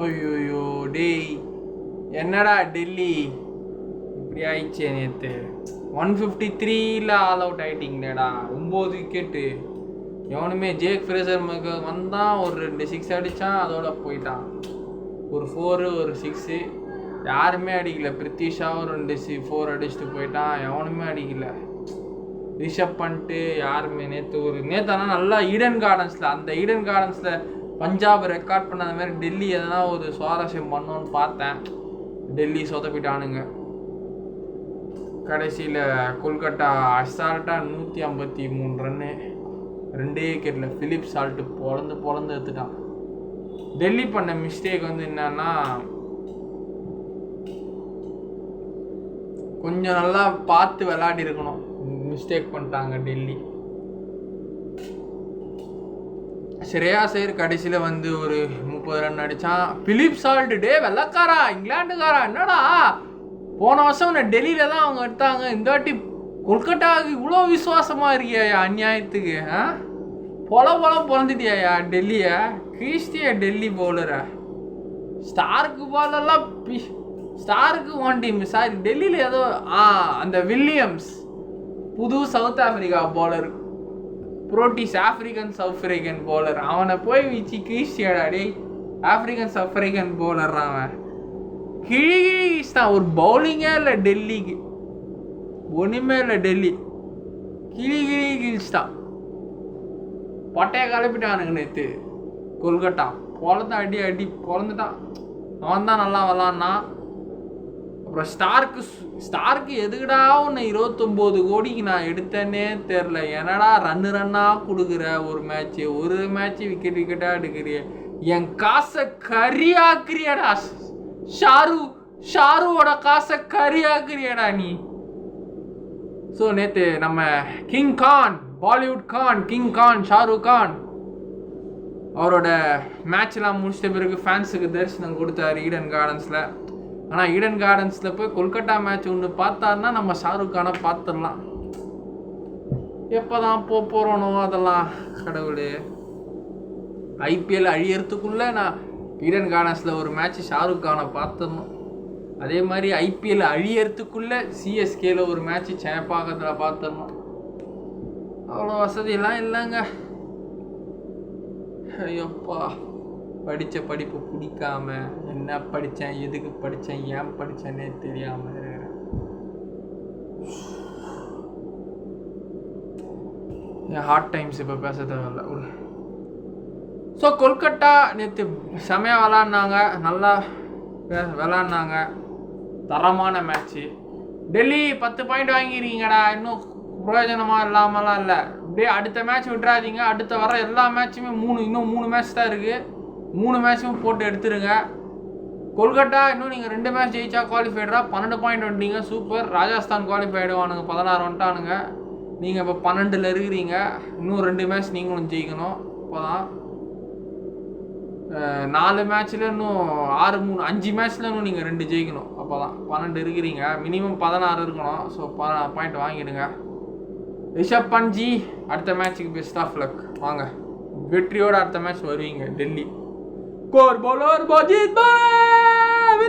ஐயோயோ டேய், என்னடா டெல்லி இப்படி ஆயிடுச்சே நேற்று. 153 ஆல் அவுட் ஆகிட்டிங்களேடா. 9 விக்கெட்டு. எவனுமே ஜேக் ஃப்ரேசர் வந்தான், ஒரு 2 6 அடித்தான், அதோட போயிட்டான். ஒரு 4 ஒரு 6 யாருமே அடிக்கல. பிரித்திஷாவும் 2 4 அடிச்சுட்டு போயிட்டான், எவனுமே அடிக்கல. ரிஷப் பண்ணிட்டு யாருமே நேற்று ஆனால் நல்லா ஈடன் கார்டன்ஸில், அந்த ஈடன் கார்டன்ஸில் பஞ்சாப் ரெக்கார்ட் பண்ண அந்த மாதிரி டெல்லி எதனா ஒரு சுவாரஸ்யம் பண்ணோன்னு பார்த்தேன். டெல்லி சொதப்பிட்டானுங்க. கடைசியில் கொல்கட்டா அசால்ட்டாக 153 ரன்னு 2 விக்கெட்டில் ஃபிலிப் சால்ட்டு பொழந்து எடுத்துட்டான். டெல்லி பண்ண மிஸ்டேக் என்னன்னா, கொஞ்சம் நல்லா பார்த்து விளையாடி இருக்கணும். மிஸ்டேக் பண்ணிட்டாங்க டெல்லி. ஸ்ரேயாஸ் ஐயர் கடைசியில் ஒரு 30 ரன் அடித்தான். பிலிப் சால்ட் டே வெள்ளக்காரா, இங்கிலாண்டுக்காரா, என்னடா போன வருஷம் டெல்லியில தான் அவங்க எடுத்தாங்க, இந்த வாட்டி கொல்கட்டாவுக்கு இவ்வளோ விசுவாசமாக இருக்கியா அநியாயத்துக்கு? பொழந்துட்டியா டெல்லியை? கிறிஸ்டியா டெல்லி பவுலரை ஸ்டாருக்கு பாலெல்லாம் ஸ்டாருக்கு 1 டீம் சாரி டெல்லியில் ஏதோ அந்த வில்லியம்ஸ் புது South Africa bowler, Proteas African South African bowler, அவனை போய் வச்சு கிறிஸ்டியாடா டே ஆப்பிரிக்கன் சவுத் ஆப்பிரிக்கன் பவுலர். அவன் கிழிதான். ஒரு பவுலிங்கே இல்லை டெல்லிக்கு, ஒன்றுமே இல்லை. டெல்லி கிழிச்சிட்டான். பட்டையை கிளப்பிட்டானுங்க நேற்று கொல்கட்டா. அடி பொழந்துட்டான். அவன் தான் நல்லா விளாட்னான். அப்புறம் ஸ்டார்க்கு எதுக்குடா உன்னை 29 கோடிக்கு நான் எடுத்தேன்னே தெரில. என்னடா ரன்னாக கொடுக்குற ஒரு மேட்ச்சு விக்கெட்டாக எடுக்கிறிய, என் காசை கரியாக்குறியடா. ஷாருவோட காசை கரியாக்குறியடா நீ. ஸோ நேற்று நம்ம கிங் கான், பாலிவுட் கான், கிங் கான் ஷாருக் கான் அவரோட மேட்ச்லாம் முடிச்சிட்ட பிறகு ஃபேன்ஸுக்கு தரிசனம் கொடுத்தாரு ஈடன் கார்டன்ஸில். ஆனால் ஈடன் கார்டன்ஸில் போய் கொல்கட்டா மேட்ச் ஒன்று பார்த்தாருன்னா நம்ம ஷாருக் கானை பார்த்துடலாம். எப்போ தான் போகிறோனோ அதெல்லாம் கடவுளே. ஐபிஎல் அழியறதுக்குள்ளே நான் ஈடன் கார்டன்ஸில் ஒரு மேட்ச் ஷாருக் கானை பார்த்துடணும். அதே மாதிரி ஐபிஎல் அழியறதுக்குள்ளே சிஎஸ்கேல ஒரு மேட்ச் சேப்பாக்கத்தில் பார்த்துடணும். அவ்வளோ வசதியெல்லாம் இல்லைங்க. ஐயோப்பா, படித்த படிப்பு பிடிக்காம, என்ன படித்தேன், எதுக்கு படித்தேன், ஏன் படித்தேன்னே தெரியாமல் இருக்கிறேன். என் ஹார்ட் டைம்ஸ் இப்போ பேச தேவையில்ல. ஸோ கொல்கட்டா நேற்று செமையாக விளாட்னாங்க, நல்லா விளாட்னாங்க, தரமான மேட்ச்சு. டெல்லி 10 பாயிண்ட் வாங்கிக்கிறீங்கடா, இன்னும் பிரயோஜனமாக இல்லாமலாம் இல்லை. அப்படியே அடுத்த மேட்ச் விட்டுறாதீங்க. அடுத்த வர எல்லா மேட்சுமே இன்னும் 3 மேட்ச் தான் இருக்குது. 3 மேட்சும் போட்டு எடுத்துருங்க. கொல்கட்டா இன்னும் நீங்கள் 2 மேட்ச் ஜெயிச்சா குவாலிஃபைடா. 12 பாயிண்ட் வந்துட்டீங்க, சூப்பர். ராஜஸ்தான் குவாலிஃபைடு வானுங்க, 16 வந்துட்டானுங்க. நீங்கள் இப்போ 12ல் இருக்கிறீங்க. இன்னும் 2 மேட்ச் நீங்களும் ஜெயிக்கணும். இப்போ தான் 4 மேட்ச்சில் இன்னும் 5 மேட்ச்சில் இன்னும் நீங்கள் 2 ஜெயிக்கணும். அப்போ தான் 12 இருக்கிறீங்க. மினிமம் 16 இருக்கணும். ஸோ பாயிண்ட் வாங்கிடுங்க. ரிஷப் பண்ட்ஜி அடுத்த மேட்ச்சுக்கு பெஸ்ட் ஆஃப் லக். வாங்க, வெற்றியோடு அடுத்த மேட்ச் வருவீங்க. டெல்லி கோர் பவுலர் பஜித் பாய்.